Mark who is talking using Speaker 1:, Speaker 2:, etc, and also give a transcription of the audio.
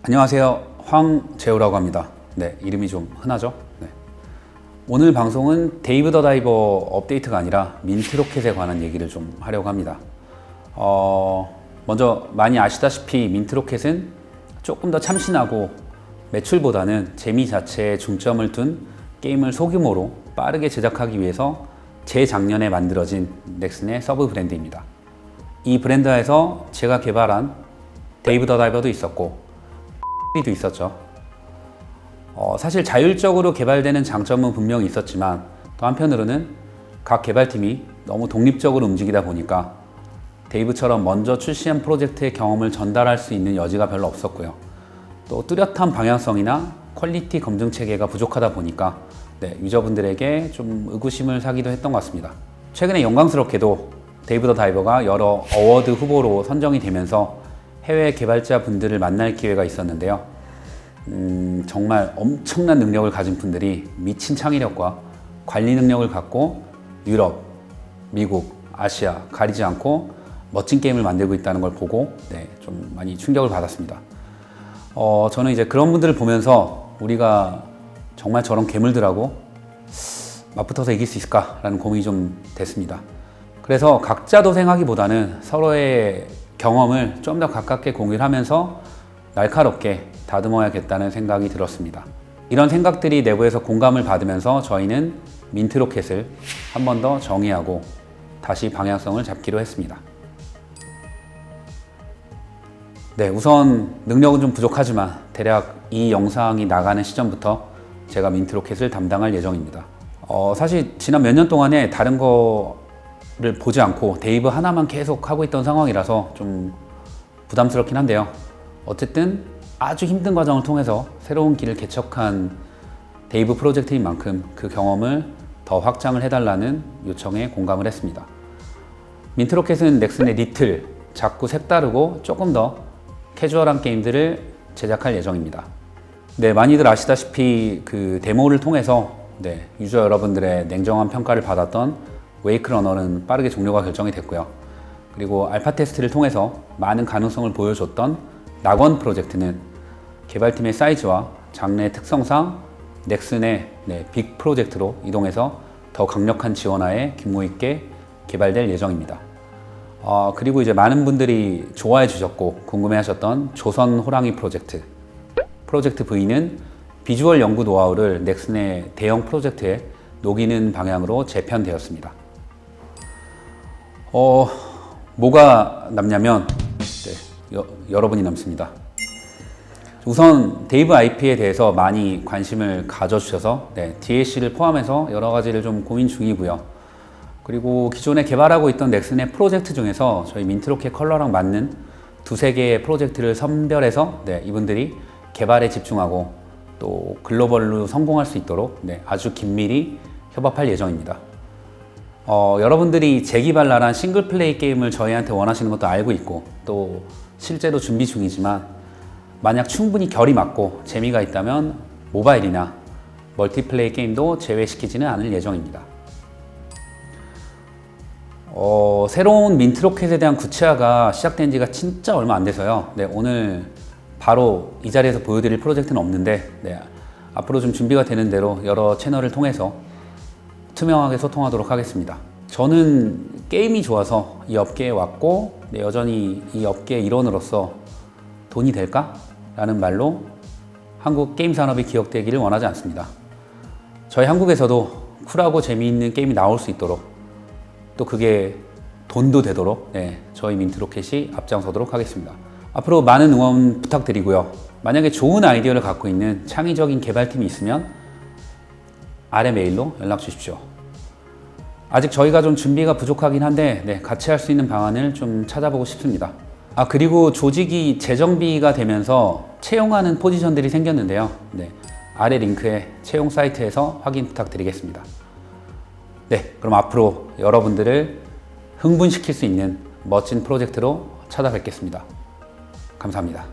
Speaker 1: 안녕하세요. 황재우라고 합니다. 네, 이름이 좀 흔하죠? 네. 오늘 방송은 데이브 더 다이버 업데이트가 아니라 민트로켓에 관한 얘기를 좀 하려고 합니다. 먼저 많이 아시다시피 민트로켓은 조금 더 참신하고 매출보다는 재미 자체에 중점을 둔 게임을 소규모로 빠르게 제작하기 위해서 재작년에 만들어진 넥슨의 서브 브랜드입니다. 이 브랜드에서 제가 개발한 데이브 더 다이버도 있었고 도 있었죠. 사실 자율적으로 개발되는 장점은 분명히 있었지만 또 한편으로는 각 개발팀이 너무 독립적으로 움직이다 보니까 데이브처럼 먼저 출시한 프로젝트의 경험을 전달할 수 있는 여지가 별로 없었고요. 또 뚜렷한 방향성이나 퀄리티 검증 체계가 부족하다 보니까 유저분들에게 좀 의구심을 사기도 했던 것 같습니다. 최근에 영광스럽게도 데이브 더 다이버가 여러 어워드 후보로 선정이 되면서 해외 개발자 분들을 만날 기회가 있었는데요. 정말 엄청난 능력을 가진 분들이 미친 창의력과 관리 능력을 갖고 유럽, 미국, 아시아 가리지 않고 멋진 게임을 만들고 있다는 걸 보고 좀 많이 충격을 받았습니다. 저는 이제 그런 분들을 보면서 우리가 정말 저런 괴물들하고 맞붙어서 이길 수 있을까라는 고민이 좀 됐습니다. 그래서 각자 도생하기보다는 서로의 경험을 좀 더 가깝게 공유를 하면서 날카롭게 다듬어야겠다는 생각이 들었습니다. 이런 생각들이 내부에서 공감을 받으면서 저희는 민트로켓을 한 번 더 정의하고 다시 방향성을 잡기로 했습니다. 우선 능력은 좀 부족하지만 대략 이 영상이 나가는 시점부터 제가 민트로켓을 담당할 예정입니다. 사실 지난 몇 년 동안에 다른 거를 보지 않고 데이브 하나만 계속 하고 있던 상황이라서 좀 부담스럽긴 한데요. 어쨌든 아주 힘든 과정을 통해서 새로운 길을 개척한 데이브 프로젝트인 만큼 그 경험을 더 확장을 해달라는 요청에 공감을 했습니다. 민트로켓은 넥슨의 리틀, 작고 색다르고 조금 더 캐주얼한 게임들을 제작할 예정입니다. 많이들 아시다시피 그 데모를 통해서 유저 여러분들의 냉정한 평가를 받았던 웨이크러너는 빠르게 종료가 결정이 됐고요. 그리고 알파 테스트를 통해서 많은 가능성을 보여줬던 낙원 프로젝트는 개발팀의 사이즈와 장르의 특성상 넥슨의 빅 프로젝트로 이동해서 더 강력한 지원하에 규모 있게 개발될 예정입니다. 그리고 이제 많은 분들이 좋아해 주셨고 궁금해 하셨던 조선 호랑이 프로젝트 V는 비주얼 연구 노하우를 넥슨의 대형 프로젝트에 녹이는 방향으로 재편되었습니다. 뭐가 남냐면 여러분이 남습니다. 우선 데이브 IP에 대해서 많이 관심을 가져주셔서 DLC를 포함해서 여러 가지를 좀 고민 중이고요. 그리고 기존에 개발하고 있던 넥슨의 프로젝트 중에서 저희 민트로켓 컬러랑 맞는 두세 개의 프로젝트를 선별해서 이분들이 개발에 집중하고 또 글로벌로 성공할 수 있도록 아주 긴밀히 협업할 예정입니다. 여러분들이 재기발랄한 싱글플레이 게임을 저희한테 원하시는 것도 알고 있고 또 실제로 준비 중이지만 만약 충분히 결이 맞고 재미가 있다면 모바일이나 멀티플레이 게임도 제외시키지는 않을 예정입니다. 새로운 민트로켓에 대한 구체화가 시작된 지가 진짜 얼마 안 돼서요. 오늘 바로 이 자리에서 보여드릴 프로젝트는 없는데 앞으로 좀 준비가 되는 대로 여러 채널을 통해서 투명하게 소통하도록 하겠습니다. 저는 게임이 좋아서 이 업계에 왔고 여전히 이 업계의 일원으로서 돈이 될까? 라는 말로 한국 게임 산업이 기억되기를 원하지 않습니다. 저희 한국에서도 쿨하고 재미있는 게임이 나올 수 있도록 또 그게 돈도 되도록 저희 민트로켓이 앞장서도록 하겠습니다. 앞으로 많은 응원 부탁드리고요. 만약에 좋은 아이디어를 갖고 있는 창의적인 개발팀이 있으면 아래 메일로 연락 주십시오. 아직 저희가 좀 준비가 부족하긴 한데 같이 할 수 있는 방안을 좀 찾아보고 싶습니다. 그리고 조직이 재정비가 되면서 채용하는 포지션들이 생겼는데요. 아래 링크에 채용 사이트에서 확인 부탁드리겠습니다. 그럼 앞으로 여러분들을 흥분시킬 수 있는 멋진 프로젝트로 찾아뵙겠습니다. 감사합니다.